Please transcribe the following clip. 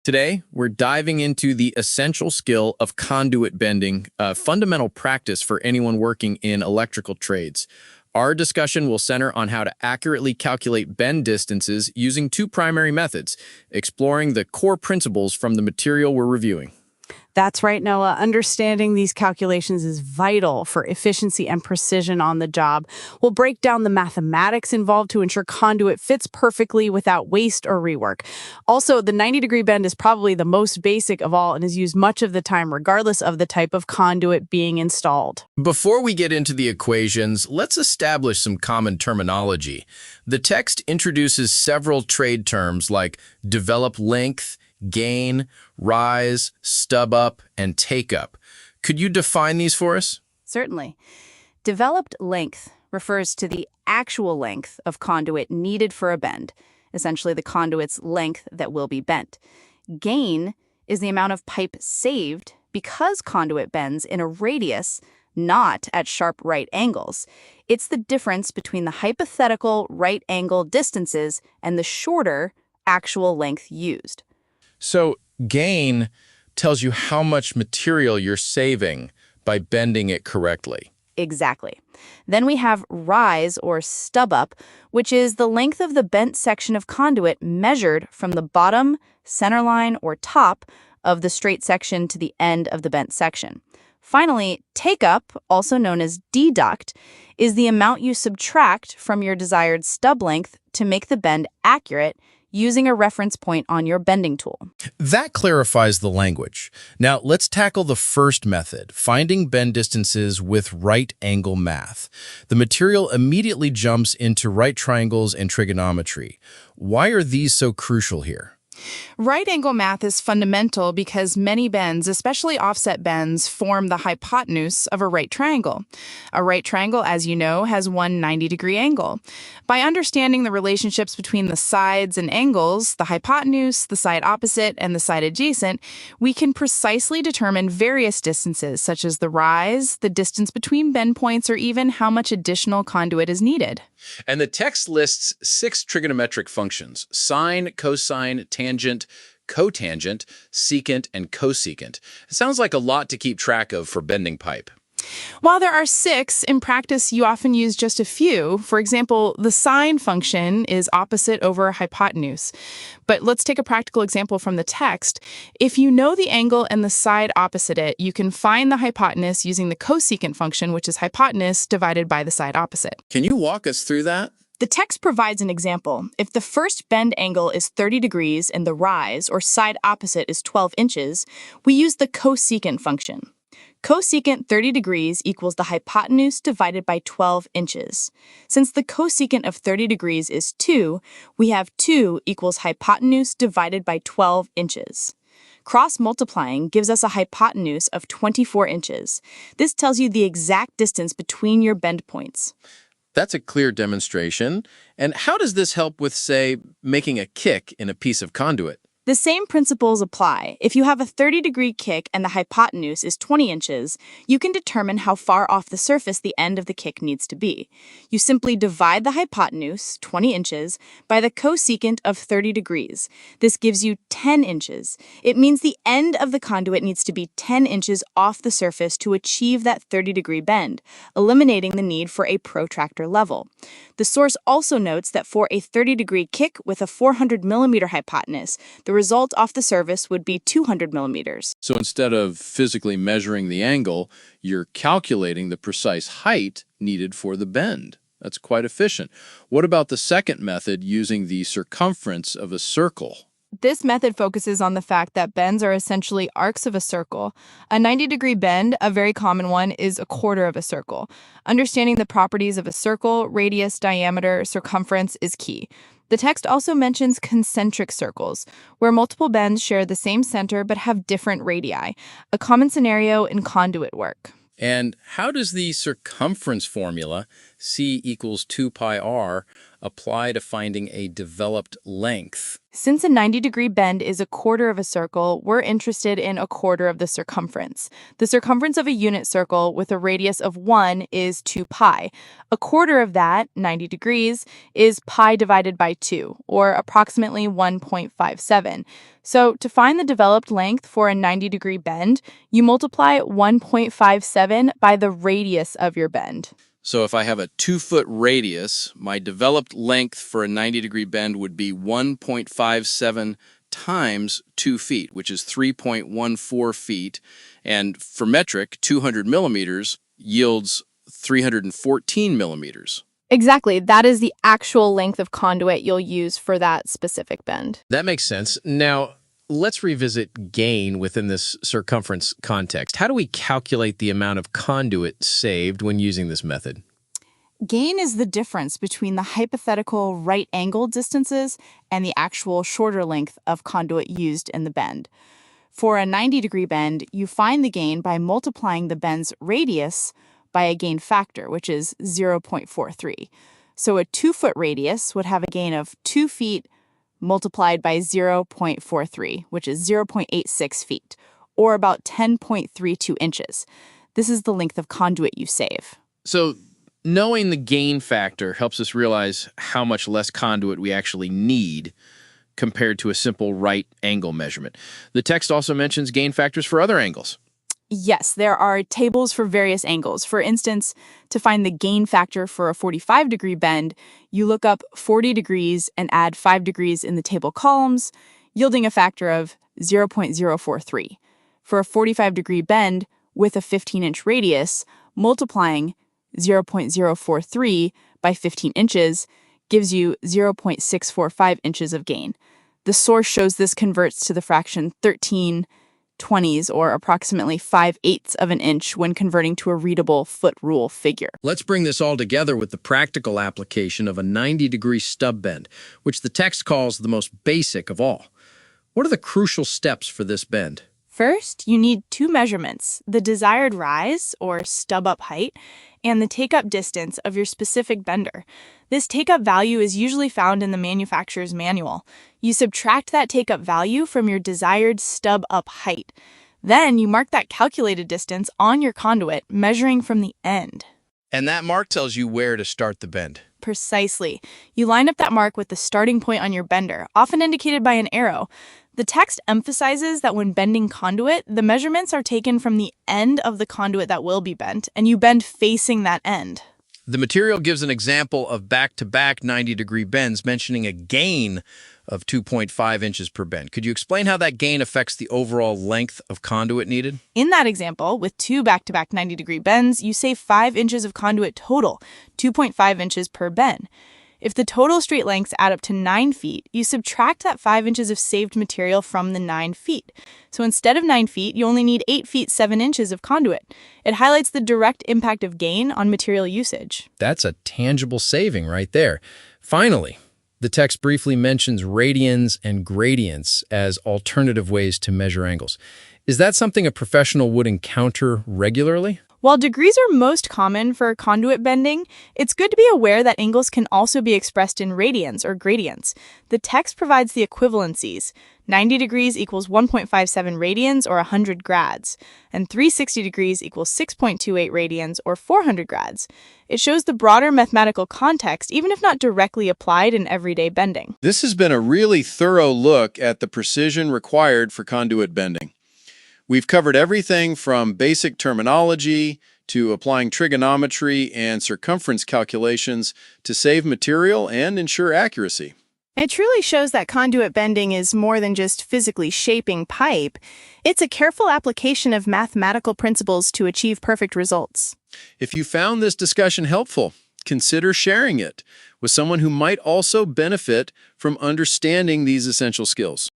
Today, we're diving into the essential skill of conduit bending, a fundamental practice for anyone working in electrical trades. Our discussion will center on how to accurately calculate bend distances using two primary methods, exploring the core principles from the material we're reviewing. That's right, Noah. Understanding these calculations is vital for efficiency and precision on the job. We'll break down the mathematics involved to ensure conduit fits perfectly without waste or rework. Also, the 90-degree bend is probably the most basic of all and is used much of the time regardless of the type of conduit being installed. Before we get into the equations, let's establish some common terminology. The text introduces several trade terms like develop length, gain, rise, stub up, and take up. Could you define these for us? Certainly. Developed length refers to the actual length of conduit needed for a bend, essentially the conduit's length that will be bent. Gain is the amount of pipe saved because conduit bends in a radius, not at sharp right angles. It's the difference between the hypothetical right angle distances and the shorter actual length used. So, gain tells you how much material you're saving by bending it correctly. Exactly. Then we have rise or stub up, which is the length of the bent section of conduit measured from the bottom, center line, or top of the straight section to the end of the bent section. Finally, take up, also known as deduct, is the amount you subtract from your desired stub length to make the bend accurate using a reference point on your bending tool. That clarifies the language. Now, let's tackle the first method, finding bend distances with right angle math. The material immediately jumps into right triangles and trigonometry. Why are these so crucial here? Right angle math is fundamental because many bends, especially offset bends, form the hypotenuse of a right triangle. A right triangle, as you know, has one 90-degree angle. By understanding the relationships between the sides and angles, the hypotenuse, the side opposite, and the side adjacent, we can precisely determine various distances, such as the rise, the distance between bend points, or even how much additional conduit is needed. And the text lists 6 trigonometric functions: sine, cosine, tangent, cotangent, secant, and cosecant. It sounds like a lot to keep track of for bending pipe. While there are 6, in practice you often use just a few. For example, the sine function is opposite over hypotenuse. But let's take a practical example from the text. If you know the angle and the side opposite it, you can find the hypotenuse using the cosecant function, which is hypotenuse divided by the side opposite. Can you walk us through that? The text provides an example. If the first bend angle is 30 degrees and the rise, or side opposite, is 12 inches, we use the cosecant function. Cosecant 30 degrees equals the hypotenuse divided by 12 inches. Since the cosecant of 30 degrees is 2, we have 2 equals hypotenuse divided by 12 inches. Cross-multiplying gives us a hypotenuse of 24 inches. This tells you the exact distance between your bend points. That's a clear demonstration. And how does this help with, say, making a kick in a piece of conduit? The same principles apply. If you have a 30-degree kick and the hypotenuse is 20 inches, you can determine how far off the surface the end of the kick needs to be. You simply divide the hypotenuse, 20 inches, by the cosecant of 30 degrees. This gives you 10 inches. It means the end of the conduit needs to be 10 inches off the surface to achieve that 30-degree bend, eliminating the need for a protractor level. The source also notes that for a 30-degree kick with a 400-millimeter hypotenuse, the result off the surface would be 200 millimeters. So instead of physically measuring the angle, you're calculating the precise height needed for the bend. That's quite efficient. What about the second method using the circumference of a circle? This method focuses on the fact that bends are essentially arcs of a circle. A 90-degree bend, a very common one, is a quarter of a circle. Understanding the properties of a circle, radius, diameter, circumference is key. The text also mentions concentric circles, where multiple bends share the same center but have different radii, a common scenario in conduit work. And how does the circumference formula C equals 2 pi r apply to finding a developed length? Since a 90-degree bend is a quarter of a circle, we're interested in a quarter of the circumference. The circumference of a unit circle with a radius of 1 is 2 pi. A quarter of that, 90 degrees, is pi divided by 2, or approximately 1.57. So to find the developed length for a 90-degree bend, you multiply 1.57 by the radius of your bend. So if I have a 2-foot radius, my developed length for a 90-degree bend would be 1.57 times 2 feet, which is 3.14 feet. And for metric, 200 millimeters yields 314 millimeters. Exactly. That is the actual length of conduit you'll use for that specific bend. That makes sense. Now, let's revisit gain within this circumference context. How do we calculate the amount of conduit saved when using this method? Gain is the difference between the hypothetical right-angle distances and the actual shorter length of conduit used in the bend. For a 90-degree bend, you find the gain by multiplying the bend's radius by a gain factor, which is 0.43. So a 2-foot radius would have a gain of 2 feet multiplied by 0.43, which is 0.86 feet, or about 10.32 inches. This is the length of conduit you save. So knowing the gain factor helps us realize how much less conduit we actually need compared to a simple right angle measurement. The text also mentions gain factors for other angles. Yes, there are tables for various angles. For instance, to find the gain factor for a 45-degree bend, you look up 40 degrees and add 5 degrees in the table columns, yielding a factor of 0.043. For a 45-degree bend with a 15-inch radius, multiplying 0.043 by 15 inches gives you 0.645 inches of gain. The source shows this converts to the fraction 13/20, or approximately 5/8 of an inch when converting to a readable foot rule figure. Let's bring this all together with the practical application of a 90-degree stub bend, which the text calls the most basic of all. What are the crucial steps for this bend? First, you need 2 measurements, the desired rise, or stub-up height, and the take-up distance of your specific bender. This take-up value is usually found in the manufacturer's manual. You subtract that take-up value from your desired stub-up height. Then you mark that calculated distance on your conduit, measuring from the end. And that mark tells you where to start the bend. Precisely. You line up that mark with the starting point on your bender, often indicated by an arrow. The text emphasizes that when bending conduit, the measurements are taken from the end of the conduit that will be bent, and you bend facing that end. The material gives an example of back-to-back 90-degree bends, mentioning a gain of 2.5 inches per bend. Could you explain how that gain affects the overall length of conduit needed? In that example, with 2 back-to-back 90-degree bends, you save 5 inches of conduit total, 2.5 inches per bend. If the total straight lengths add up to 9 feet, you subtract that 5 inches of saved material from the 9 feet. So instead of 9 feet, you only need 8 feet 7 inches of conduit. It highlights the direct impact of gain on material usage. That's a tangible saving right there. Finally, the text briefly mentions radians and gradients as alternative ways to measure angles. Is that something a professional would encounter regularly? While degrees are most common for conduit bending, it's good to be aware that angles can also be expressed in radians or gradients. The text provides the equivalencies. 90 degrees equals 1.57 radians or 100 grads, and 360 degrees equals 6.28 radians or 400 grads. It shows the broader mathematical context, even if not directly applied in everyday bending. This has been a really thorough look at the precision required for conduit bending. We've covered everything from basic terminology to applying trigonometry and circumference calculations to save material and ensure accuracy. It truly shows that conduit bending is more than just physically shaping pipe. It's a careful application of mathematical principles to achieve perfect results. If you found this discussion helpful, consider sharing it with someone who might also benefit from understanding these essential skills.